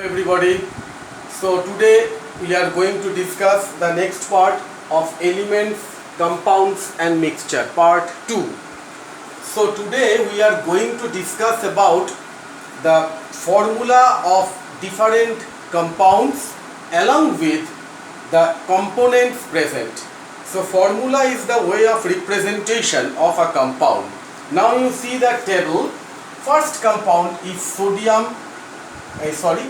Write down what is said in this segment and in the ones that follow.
Everybody, so today we are going to discuss the next part of elements, compounds and mixture, part 2. So today we are going to discuss about the formula of different compounds along with the components present. So formula is the way of representation of a compound. Now you see the table. First compound is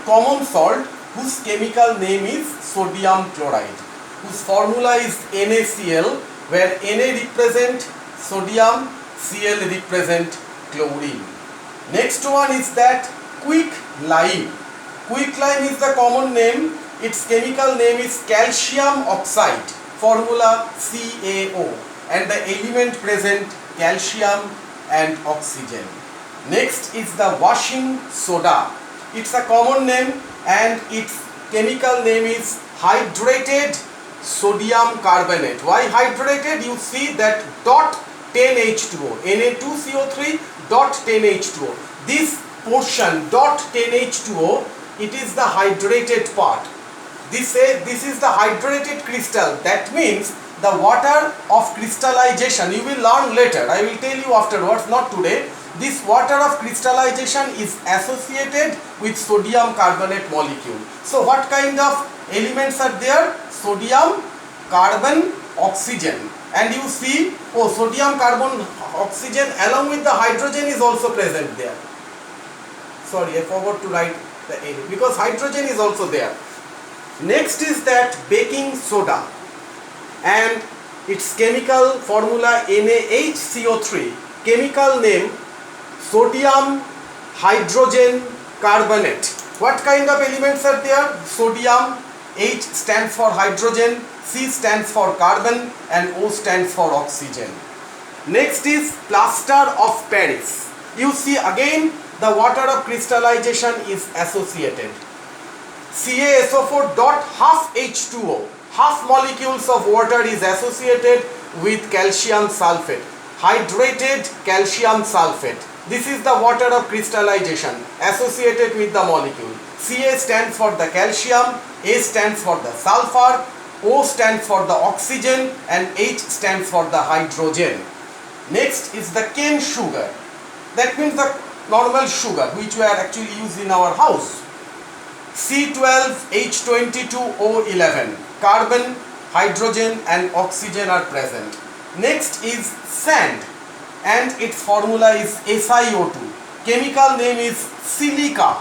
common salt, whose chemical name is sodium chloride, whose formula is NaCl, where Na represent sodium, Cl represent chlorine. Next one is that quicklime. Quicklime is the common name. Its chemical name is calcium oxide, formula CaO, and the element present calcium and oxygen. Next is the washing soda. It's a common name and its chemical name is hydrated sodium carbonate. Why hydrated? You see that dot 10H2O, Na2CO3 dot 10H2O. This portion dot 10H2O, it is the hydrated part. This is the hydrated crystal. That means the water of crystallization, you will learn later. I will tell you afterwards, not today. This water of crystallization is associated with sodium carbonate molecule. So what kind of elements are there? Sodium, carbon, oxygen. And you see, sodium, carbon, oxygen along with the hydrogen is also present there. Sorry, I forgot to write the A because hydrogen is also there. Next is that baking soda and its chemical formula NaHCO3, chemical name sodium hydrogen carbonate. What kind of elements are there? Sodium, H stands for hydrogen, C stands for carbon and O stands for oxygen. Next is plaster of Paris. You see again the water of crystallization is associated. CaSO4 dot half H2O, half molecules of water is associated with calcium sulfate, hydrated calcium sulfate. This is the water of crystallization associated with the molecule. Ca stands for the calcium, A stands for the sulfur, O stands for the oxygen and H stands for the hydrogen. Next is the cane sugar. That means the normal sugar which we are actually used in our house. C12H22O11, carbon, hydrogen and oxygen are present. Next is sand and its formula is SiO2. Chemical name is silica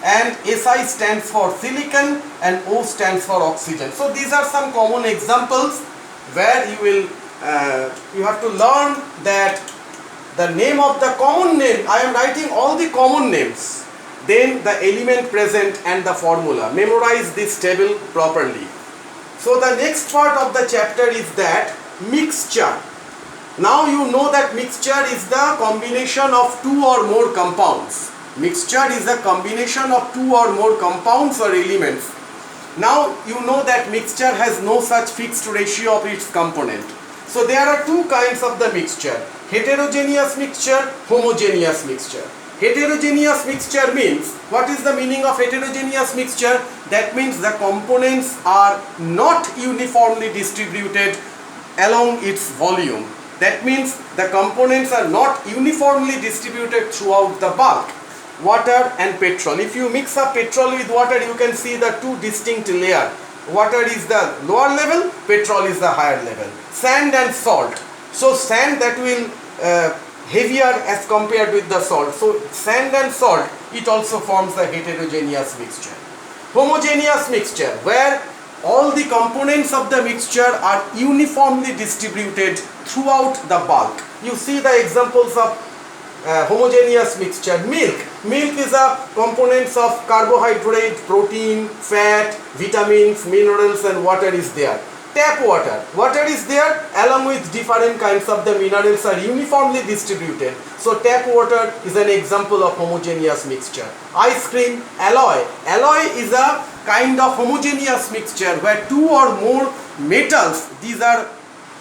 and Si stands for silicon and O stands for oxygen. So these are some common examples where you have to learn that the name of the common name. I am writing all the common names. Then the element present and the formula. Memorize this table properly. So the next part of the chapter is that mixture. Now you know that mixture is the combination of two or more compounds. Mixture is a combination of two or more compounds or elements. Now you know that mixture has no such fixed ratio of its component. So there are two kinds of the mixture: heterogeneous mixture, homogeneous mixture. Heterogeneous mixture means, what is the meaning of heterogeneous mixture? That means the components are not uniformly distributed along its volume. That means the components are not uniformly distributed throughout the bulk. Water and petrol. If you mix up petrol with water, you can see the two distinct layers. Water is the lower level, petrol is the higher level. Sand and salt. So sand that will heavier as compared with the salt. So sand and salt, it also forms the heterogeneous mixture. Homogeneous mixture, where all the components of the mixture are uniformly distributed throughout the bulk. You see the examples of homogeneous mixture. Milk. Milk is a components of carbohydrate, protein, fat, vitamins, minerals and water is there. Tap water. Water is there along with different kinds of the minerals are uniformly distributed. So tap water is an example of homogeneous mixture. Ice cream, alloy. Alloy is a kind of homogeneous mixture where two or more metals, these are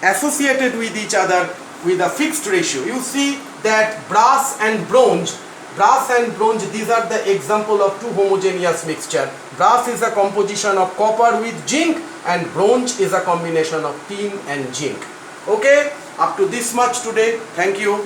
associated with each other with a fixed ratio. You see that brass and bronze Brass and bronze, these are the example of two homogeneous mixture. Brass is a composition of copper with zinc and bronze is a combination of tin and zinc. Okay, up to this much today. Thank you.